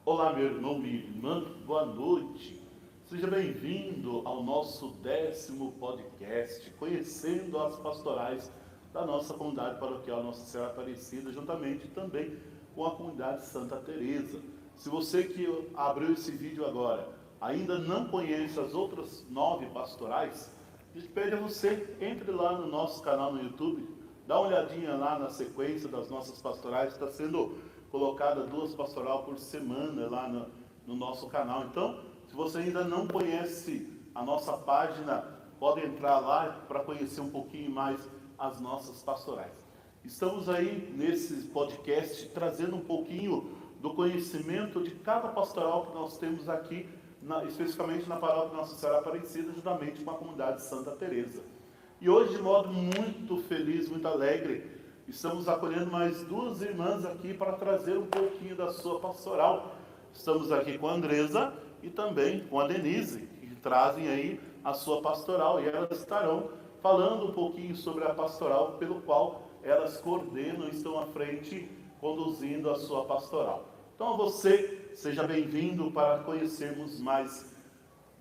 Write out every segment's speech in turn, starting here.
Olá, meu irmão, minha irmã, boa noite. Seja bem-vindo ao nosso 10º podcast, conhecendo as pastorais da nossa comunidade paroquial Nossa Senhora Aparecida, juntamente também com a comunidade Santa Teresa. Se você que abriu esse vídeo agora ainda não conhece as outras 9 pastorais, a gente pede a você, entre lá no nosso canal no YouTube, dá uma olhadinha lá na sequência das nossas pastorais, está sendo colocada 2 pastoral por semana lá no nosso canal. Então, se você ainda não conhece a nossa página, pode entrar lá para conhecer um pouquinho mais as nossas pastorais. Estamos aí nesse podcast trazendo um pouquinho do conhecimento de cada pastoral que nós temos aqui, especificamente na paróquia Nossa Senhora Aparecida, juntamente com a comunidade Santa Teresa. E hoje, de modo muito feliz, muito alegre, estamos acolhendo mais 2 irmãs aqui para trazer um pouquinho da sua pastoral. Estamos aqui com a Andresa e também com a Denise, que trazem aí a sua pastoral. E elas estarão falando um pouquinho sobre a pastoral pelo qual elas coordenam e estão à frente, conduzindo a sua pastoral. Então, você, seja bem-vindo para conhecermos mais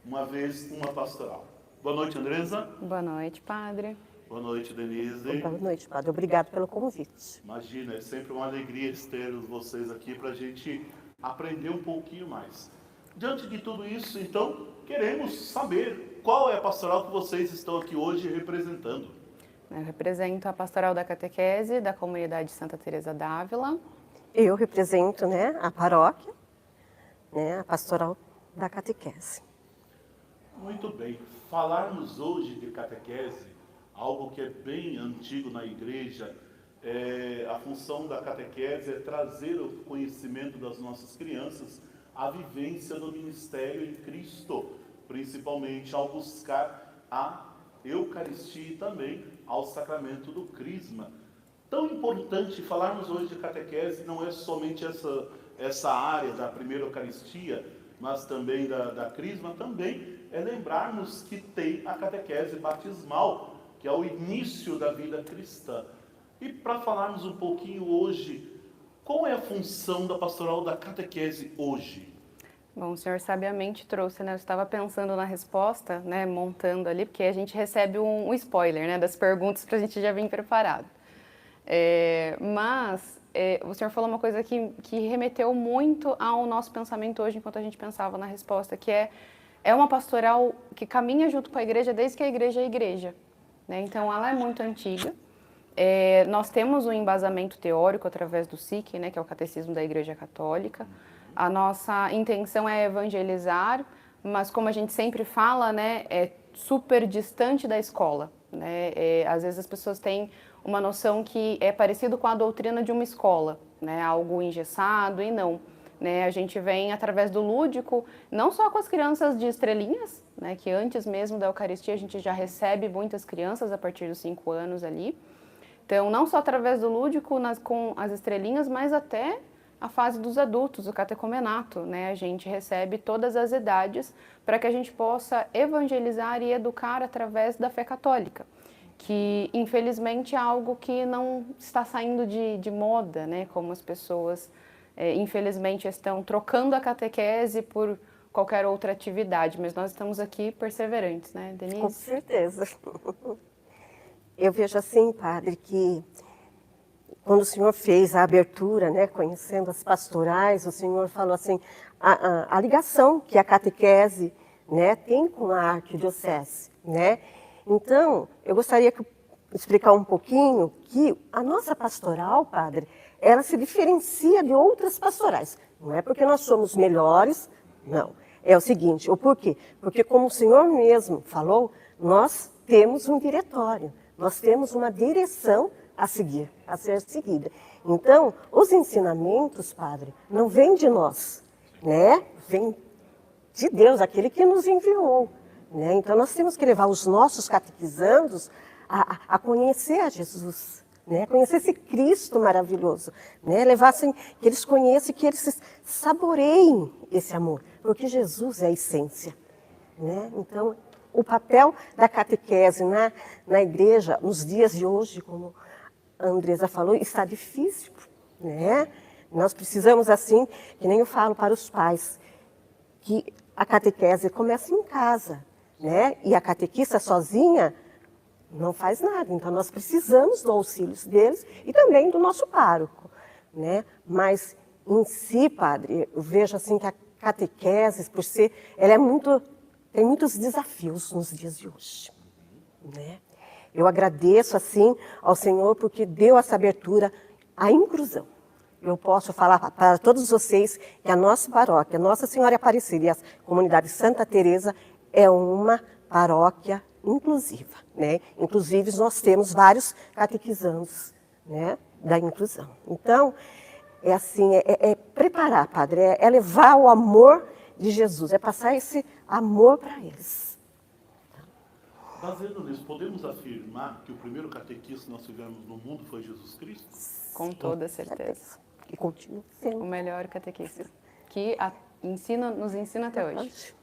uma vez uma pastoral. Boa noite, Andresa. Boa noite, padre. Boa noite, Denise. Boa noite, padre. Obrigado pelo convite. Imagina, é sempre uma alegria ter vocês aqui para a gente aprender um pouquinho mais. Diante de tudo isso, então, queremos saber qual é a pastoral que vocês estão aqui hoje representando. Eu represento a pastoral da catequese da comunidade Santa Teresa d'Ávila. Eu represento, a paróquia, a pastoral da catequese. Muito bem. Falarmos hoje de catequese, algo que é bem antigo na igreja, a função da catequese é trazer o conhecimento das nossas crianças à vivência do ministério em Cristo, principalmente ao buscar a Eucaristia e também ao sacramento do Crisma. Tão importante falarmos hoje de catequese não é somente essa área da primeira Eucaristia, mas também da Crisma, também é lembrarmos que tem a catequese batismal, que é o início da vida cristã. E para falarmos um pouquinho hoje, qual é a função da pastoral da catequese hoje? Bom, o senhor sabiamente trouxe, Eu estava pensando na resposta, montando ali, porque a gente recebe um spoiler, das perguntas para a gente já vir preparado. Mas o senhor falou uma coisa que remeteu muito ao nosso pensamento hoje, enquanto a gente pensava na resposta, que é uma pastoral que caminha junto com a igreja desde que a igreja é igreja. Então, ela é muito antiga. Nós temos um embasamento teórico através do SIC, que é o Catecismo da Igreja Católica. A nossa intenção é evangelizar, mas como a gente sempre fala, é super distante da escola. Às vezes as pessoas têm uma noção que é parecido com a doutrina de uma escola, algo engessado, e não. A gente vem através do lúdico, não só com as crianças de estrelinhas, que antes mesmo da Eucaristia a gente já recebe muitas crianças a partir dos 5 anos ali. Então, não só através do lúdico com as estrelinhas, mas até a fase dos adultos, o catecumenato. A gente recebe todas as idades para que a gente possa evangelizar e educar através da fé católica, que infelizmente é algo que não está saindo de moda, como as pessoas infelizmente estão trocando a catequese por qualquer outra atividade, mas nós estamos aqui perseverantes, Denise? Com certeza. Eu vejo assim, padre, que quando o senhor fez a abertura, conhecendo as pastorais, o senhor falou assim, a ligação que a catequese tem com a arquidiocese, Então, eu gostaria de explicar um pouquinho que a nossa pastoral, padre, ela se diferencia de outras pastorais. Não é porque nós somos melhores, não. É o seguinte, o porquê? Porque como o senhor mesmo falou, nós temos um diretório, nós temos uma direção a seguir, a ser seguida. Então, os ensinamentos, padre, não vêm de nós, Vem de Deus, aquele que nos enviou. Então, nós temos que levar os nossos catequizandos a conhecer a Jesus, conhecer esse Cristo maravilhoso, levar assim, que eles conheçam, que eles saboreiem esse amor, porque Jesus é a essência. Então, o papel da catequese na igreja, nos dias de hoje, como a Andresa falou, está difícil, Nós precisamos, assim, que nem eu falo para os pais, que a catequese começa em casa, né? E a catequista sozinha não faz nada. Então, nós precisamos do auxílio deles e também do nosso pároco, né? Mas, em si, padre, eu vejo assim que a catequese, por ser, ela tem muitos desafios nos dias de hoje, né? Eu agradeço, assim, ao Senhor porque deu essa abertura à inclusão. Eu posso falar para todos vocês que a nossa paróquia, Nossa Senhora Aparecida e a comunidade Santa Teresa é uma paróquia inclusiva, né? Inclusive, nós temos vários catequizandos, né, da inclusão. Então, é assim, é preparar, padre, é levar o amor de Jesus, é passar esse amor para eles. Baseado nisso, podemos afirmar que o primeiro catequista que nós tivemos no mundo foi Jesus Cristo? Com toda certeza. E continua sendo. O melhor catequista. Que nos ensina até hoje.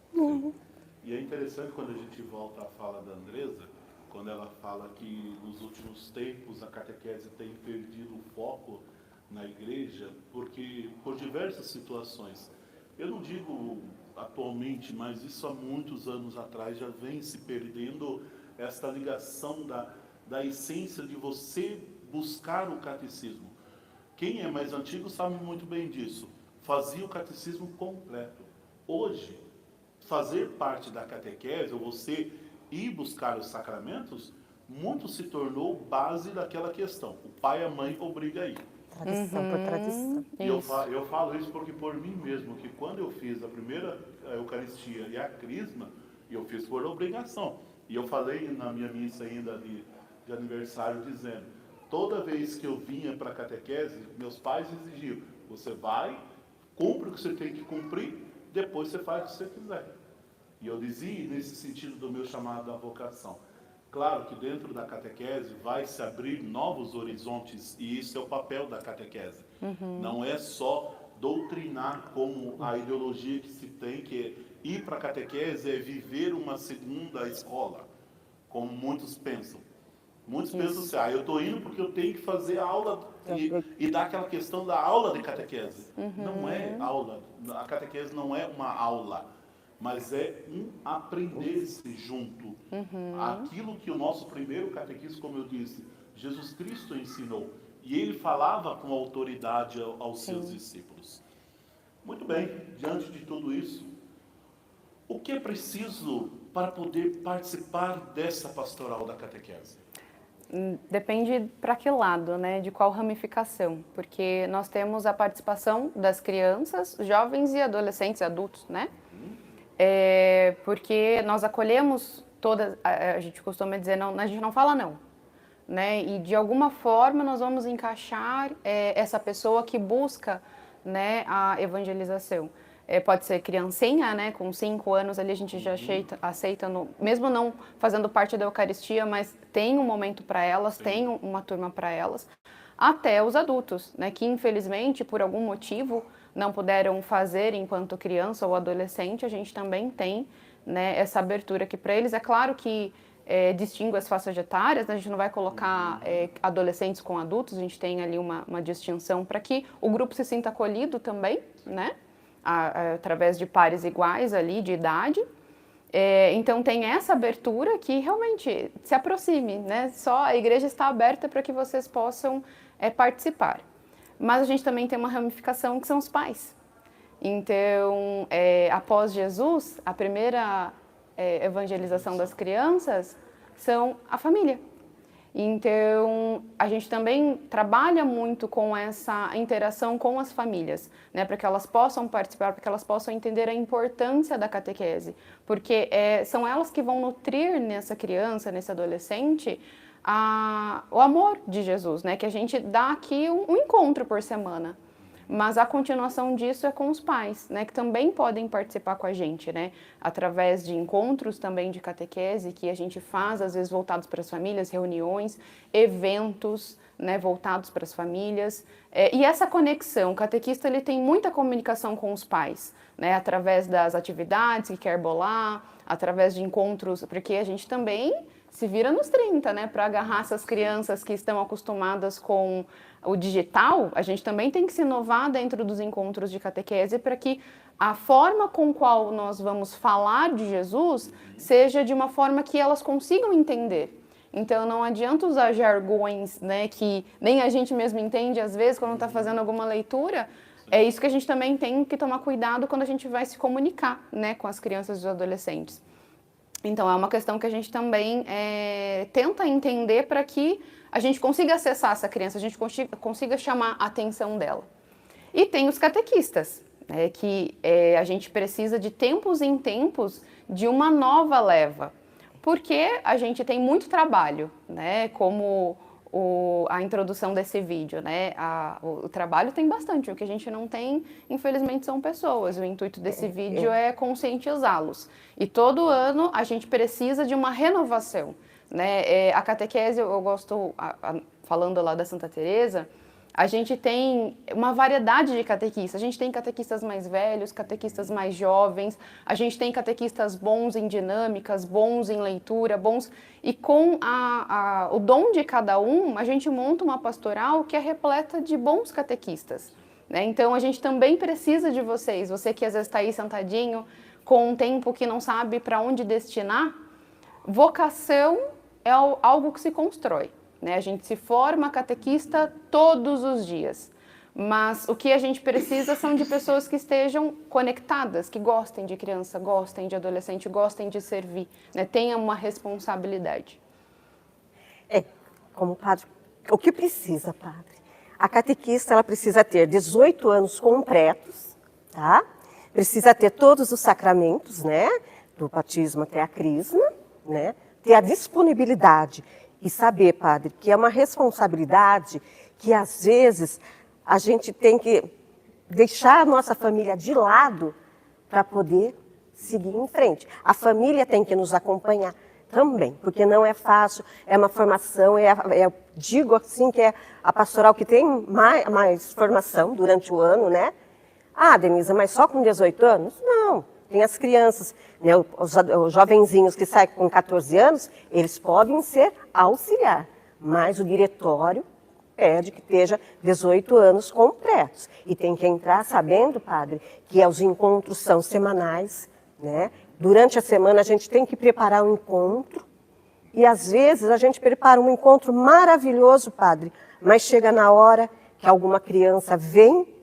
E é interessante quando a gente volta à fala da Andresa, quando ela fala que nos últimos tempos a catequese tem perdido o foco na igreja, porque por diversas situações, eu não digo atualmente, mas isso há muitos anos atrás já vem se perdendo esta ligação da essência de você buscar o catecismo. Quem é mais antigo sabe muito bem disso. Fazia o catecismo completo. Hoje, fazer parte da catequese, ou você ir buscar os sacramentos, muito se tornou base daquela questão. O pai e a mãe obrigam a ir. Tradição por tradição. E eu falo isso porque por mim mesmo, que quando eu fiz a primeira Eucaristia e a Crisma, eu fiz por obrigação. E eu falei na minha missa ainda de aniversário, dizendo, toda vez que eu vinha para a catequese, meus pais exigiam, você vai, cumpre o que você tem que cumprir, depois você faz o que você quiser. E eu dizia nesse sentido do meu chamado à vocação. Claro que dentro da catequese vai se abrir novos horizontes e isso é o papel da catequese. Não é só doutrinar como a ideologia que se tem, que ir para a catequese é viver uma segunda escola, como muitos pensam. Muitos pensam assim, eu estou indo porque eu tenho que fazer a aula e dar aquela questão da aula de catequese. Não é aula, a catequese não é uma aula, mas é um aprender-se junto. Aquilo que o nosso primeiro catequista, como eu disse, Jesus Cristo ensinou. E ele falava com autoridade aos seus discípulos. Muito bem, diante de tudo isso, o que é preciso para poder participar dessa pastoral da catequese? Depende para que lado, né? De qual ramificação. Porque nós temos a participação das crianças, jovens e adolescentes, adultos, né? Porque nós acolhemos todas, a gente costuma dizer, não, a gente não fala não, né? E de alguma forma nós vamos encaixar essa pessoa que busca, né, a evangelização. Pode ser criancinha, né, com 5 anos ali a gente já aceita mesmo não fazendo parte da Eucaristia, mas tem um momento para elas, tem uma turma para elas, até os adultos, né, que infelizmente por algum motivo não puderam fazer enquanto criança ou adolescente, a gente também tem, né, essa abertura aqui para eles. É claro que distingue as faixas etárias, né? A gente não vai colocar adolescentes com adultos, a gente tem ali uma distinção para que o grupo se sinta acolhido também, né? Através de pares iguais ali de idade. Então tem essa abertura que realmente se aproxime, né? Só a igreja está aberta para que vocês possam participar. Mas a gente também tem uma ramificação que são os pais. Então, após Jesus, a primeira evangelização das crianças são a família. Então, a gente também trabalha muito com essa interação com as famílias, né, para que elas possam participar, para que elas possam entender a importância da catequese, porque são elas que vão nutrir nessa criança, nesse adolescente, o amor de Jesus, né, que a gente dá aqui um encontro por semana. Mas a continuação disso é com os pais, né, que também podem participar com a gente, né, através de encontros também de catequese que a gente faz, às vezes voltados para as famílias, reuniões, eventos, né, voltados para as famílias. E essa conexão, o catequista ele tem muita comunicação com os pais, né, através das atividades que quer bolar, através de encontros, porque a gente também se vira nos 30, né, para agarrar essas crianças que estão acostumadas com o digital. A gente também tem que se inovar dentro dos encontros de catequese para que a forma com qual nós vamos falar de Jesus seja de uma forma que elas consigam entender. Então não adianta usar jargões, né, que nem a gente mesmo entende às vezes quando está fazendo alguma leitura. É isso que a gente também tem que tomar cuidado quando a gente vai se comunicar, né, com as crianças e os adolescentes. Então é uma questão que a gente também tenta entender para que a gente consiga acessar essa criança, a gente consiga chamar a atenção dela. E tem os catequistas, né, que a gente precisa de tempos em tempos de uma nova leva. Porque a gente tem muito trabalho, né? Como a introdução desse vídeo, né? O trabalho tem bastante, o que a gente não tem, infelizmente, são pessoas. O intuito desse vídeo é conscientizá-los. E todo ano a gente precisa de uma renovação, né? A catequese, eu gosto, falando lá da Santa Teresa, a gente tem uma variedade de catequistas. A gente tem catequistas mais velhos, catequistas mais jovens, a gente tem catequistas bons em dinâmicas, bons em leitura, bons... E com o dom de cada um, a gente monta uma pastoral que é repleta de bons catequistas, né? Então, a gente também precisa de vocês. Você que às vezes está aí sentadinho, com um tempo que não sabe para onde destinar, vocação é algo que se constrói. Né? A gente se forma catequista todos os dias, mas o que a gente precisa são de pessoas que estejam conectadas, que gostem de criança, gostem de adolescente, gostem de servir, né? Tenham uma responsabilidade. Como padre, o que precisa, padre? A catequista ela precisa ter 18 anos completos, tá? Precisa ter todos os sacramentos, né? Do batismo até a crisma, né? Ter a disponibilidade. E saber, padre, que é uma responsabilidade que, às vezes, a gente tem que deixar a nossa família de lado para poder seguir em frente. A família tem que nos acompanhar também, porque não é fácil, é uma formação, digo assim que é a pastoral que tem mais formação durante o ano, né? Ah, Denise, mas só com 18 anos? Não. Tem as crianças, né, os jovenzinhos que saem com 14 anos, eles podem ser auxiliar, mas o diretório pede que esteja 18 anos completos. E tem que entrar sabendo, padre, que os encontros são semanais, né? Durante a semana a gente tem que preparar um encontro, e às vezes a gente prepara um encontro maravilhoso, padre, mas chega na hora que alguma criança vem,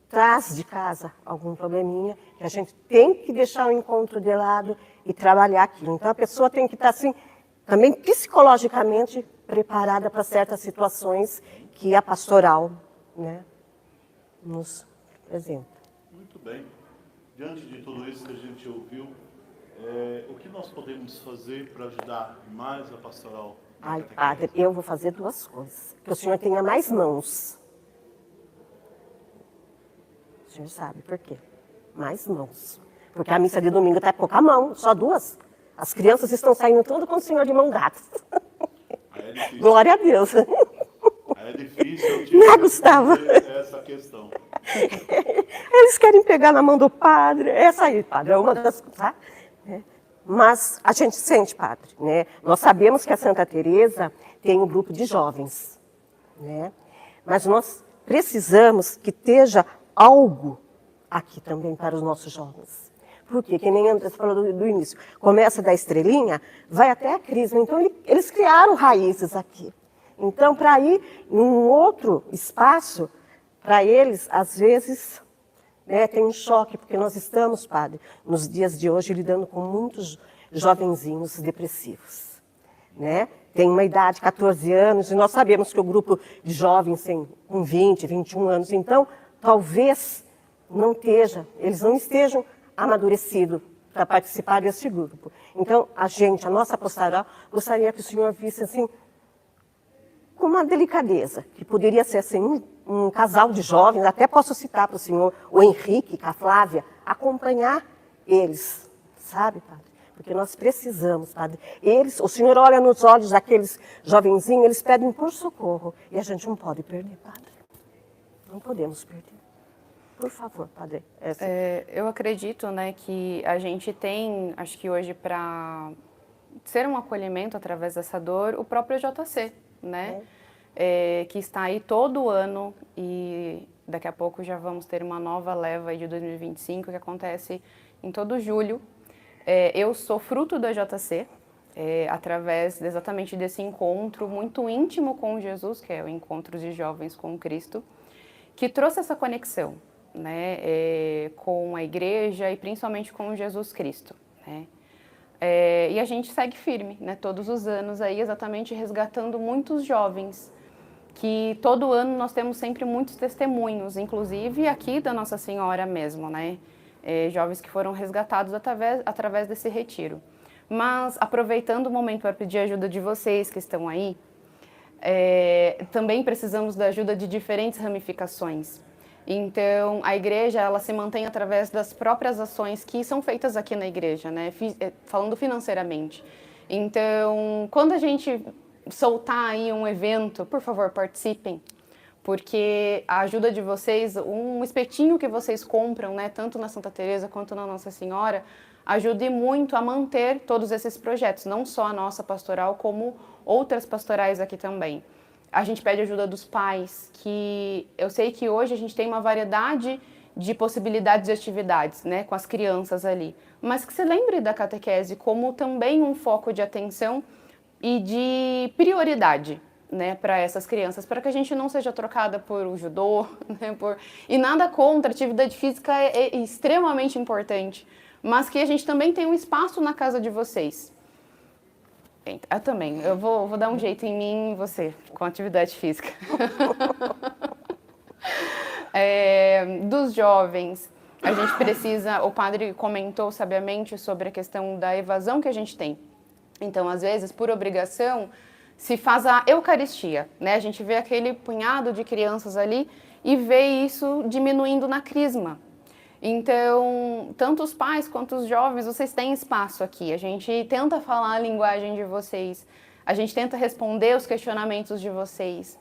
traz de casa algum probleminha, que a gente tem que deixar o encontro de lado e trabalhar aquilo. Então a pessoa tem que estar assim, também psicologicamente preparada para certas situações que a pastoral, né, nos apresenta. Muito bem. Diante de tudo isso que a gente ouviu, o que nós podemos fazer para ajudar mais a pastoral? Ai, padre, eu vou fazer duas coisas. Que o senhor tenha mais mãos. O senhor sabe por quê? Mais mãos. Porque a missa de domingo está pouca mão, só duas. As crianças estão saindo tudo com o senhor de mão dada. Glória a Deus. É difícil Né, Gustavo? Essa questão. Eles querem pegar na mão do padre. Essa aí, padre, é uma das... Tá? Mas a gente sente, padre, né? Nós sabemos que a Santa Teresa tem um grupo de jovens, né? Mas nós precisamos que esteja algo aqui também para os nossos jovens. Por quê? Que nem André falou do início. Começa da estrelinha, vai até a crisma. Então, eles criaram raízes aqui. Então, para ir em um outro espaço, para eles, às vezes, né, tem um choque, porque nós estamos, padre, nos dias de hoje, lidando com muitos jovenzinhos depressivos. Né? Tem uma idade, 14 anos, e nós sabemos que o grupo de jovens tem com 20, 21 anos. Então, talvez eles não estejam amadurecidos para participar desse grupo. Então, a nossa pastoral, gostaria que o senhor visse assim, com uma delicadeza, que poderia ser assim, um casal de jovens, até posso citar para o senhor o Henrique, com a Flávia, acompanhar eles, sabe, padre? Porque nós precisamos, padre. O senhor olha nos olhos daqueles jovenzinhos, eles pedem por socorro, e a gente não pode perder, padre. Não podemos perder. Por favor, padre. Eu acredito, né, que a gente tem, acho que hoje para ser um acolhimento através dessa dor, o próprio JC, né? Que está aí todo ano e daqui a pouco já vamos ter uma nova leva aí de 2025 que acontece em todo julho. Eu sou fruto da JC, através exatamente desse encontro muito íntimo com Jesus, que é o Encontro de Jovens com Cristo, que trouxe essa conexão, né, com a igreja e principalmente com Jesus Cristo, né? E a gente segue firme, né, todos os anos aí exatamente resgatando muitos jovens, que todo ano nós temos sempre muitos testemunhos, inclusive aqui da Nossa Senhora mesmo, né? Jovens que foram resgatados através desse retiro. Mas, aproveitando o momento para pedir a ajuda de vocês que estão aí, também precisamos da ajuda de diferentes ramificações. Então, a igreja, ela se mantém através das próprias ações que são feitas aqui na igreja, né? Falando financeiramente. Então, quando a gente soltar aí um evento, por favor, participem, porque a ajuda de vocês, um espetinho que vocês compram, né, tanto na Santa Teresa quanto na Nossa Senhora, ajude muito a manter todos esses projetos, não só a nossa pastoral, como outras pastorais aqui também. A gente pede ajuda dos pais, que eu sei que hoje a gente tem uma variedade de possibilidades de atividades, né, com as crianças ali, mas que se lembre da catequese como também um foco de atenção e de prioridade, né, para essas crianças, para que a gente não seja trocada por o judô, né, e nada contra, a atividade física é extremamente importante, mas que a gente também tem um espaço na casa de vocês. Eu também, eu vou dar um jeito em mim e você, com atividade física. Dos jovens, a gente precisa, o padre comentou sabiamente sobre a questão da evasão que a gente tem. Então, às vezes, por obrigação, se faz a Eucaristia, né? A gente vê aquele punhado de crianças ali e vê isso diminuindo na crisma. Então, tanto os pais quanto os jovens, vocês têm espaço aqui. A gente tenta falar a linguagem de vocês, a gente tenta responder os questionamentos de vocês.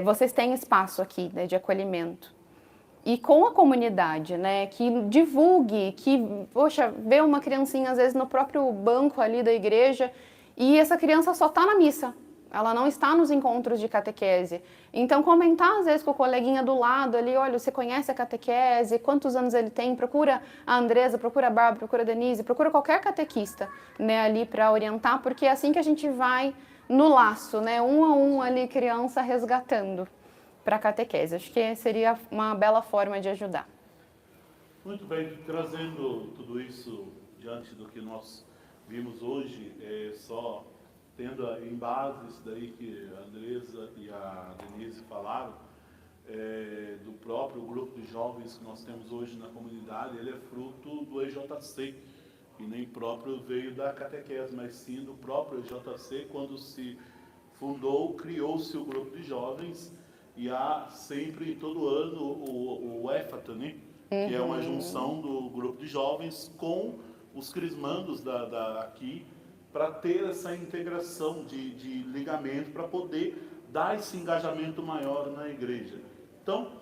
Vocês têm espaço aqui, né, de acolhimento. E com a comunidade, né, que divulgue, que, poxa, vê uma criancinha às vezes no próprio banco ali da igreja e essa criança só está na missa, ela não está nos encontros de catequese. Então, comentar às vezes com o coleguinha do lado ali, olha, você conhece a catequese, quantos anos ele tem, procura a Andresa, procura a Bárbara, procura a Denise, procura qualquer catequista, né, ali para orientar, porque é assim que a gente vai no laço, né, um a um ali, criança resgatando para a catequese. Acho que seria uma bela forma de ajudar. Muito bem, trazendo tudo isso diante do que nós vimos hoje, só tendo em base isso daí que a Andresa e a Denise falaram, do próprio grupo de jovens que nós temos hoje na comunidade, ele é fruto do EJC, e nem próprio veio da catequese, mas sim do próprio EJC, quando se fundou, criou-se o grupo de jovens. E há sempre, todo ano, o EFATA, né? Que é uma junção do grupo de jovens com os crismandos aqui, para ter essa integração de ligamento, para poder dar esse engajamento maior na igreja. Então,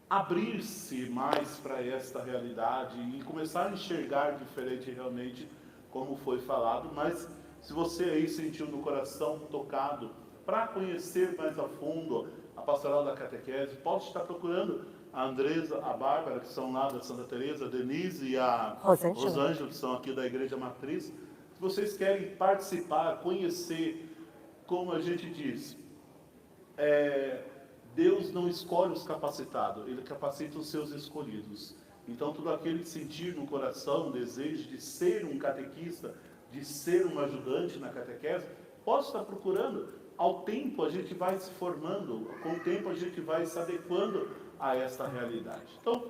abrir-se mais para esta realidade e começar a enxergar diferente realmente, como foi falado, mas se você aí sentiu no coração tocado, para conhecer mais a fundo a pastoral da catequese, pode estar procurando a Andresa, a Bárbara, que são lá da Santa Teresa, a Denise e a Rosângela, que são aqui da Igreja Matriz. Se vocês querem participar, conhecer, como a gente diz, Deus não escolhe os capacitados, Ele capacita os seus escolhidos. Então, todo aquele que sentir no coração o desejo de ser um catequista, de ser um ajudante na catequese, pode estar procurando. Ao tempo a gente vai se formando, com o tempo a gente vai se adequando a esta realidade. Então,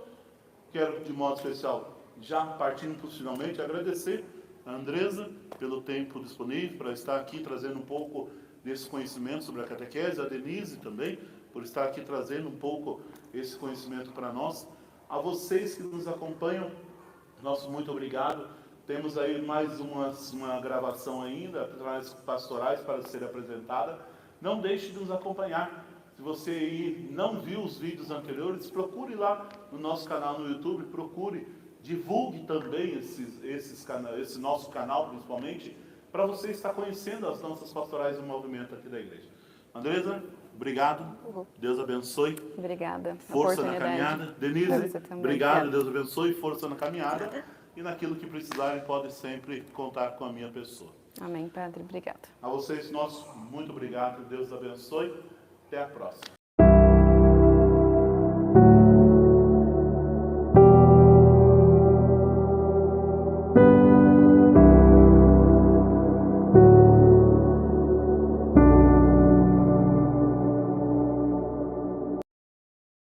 quero de modo especial, já partindo possivelmente, agradecer a Andresa pelo tempo disponível para estar aqui trazendo um pouco desse conhecimento sobre a catequese, a Denise também, por estar aqui trazendo um pouco esse conhecimento para nós. A vocês que nos acompanham, nosso muito obrigado. Temos aí mais uma gravação ainda, as pastorais para ser apresentada. Não deixe de nos acompanhar. Se você aí não viu os vídeos anteriores, procure lá no nosso canal no YouTube, procure divulgue também esse nosso canal, principalmente, para você estar conhecendo as nossas pastorais do movimento aqui da igreja. Andresa, obrigado. Deus abençoe. Obrigada. Força na caminhada. Denise, Você também. obrigado. Deus abençoe. Força na caminhada. E naquilo que precisarem, podem sempre contar com a minha pessoa. Amém, Padre. Obrigada. A vocês, muito obrigado. Deus abençoe. Até a próxima.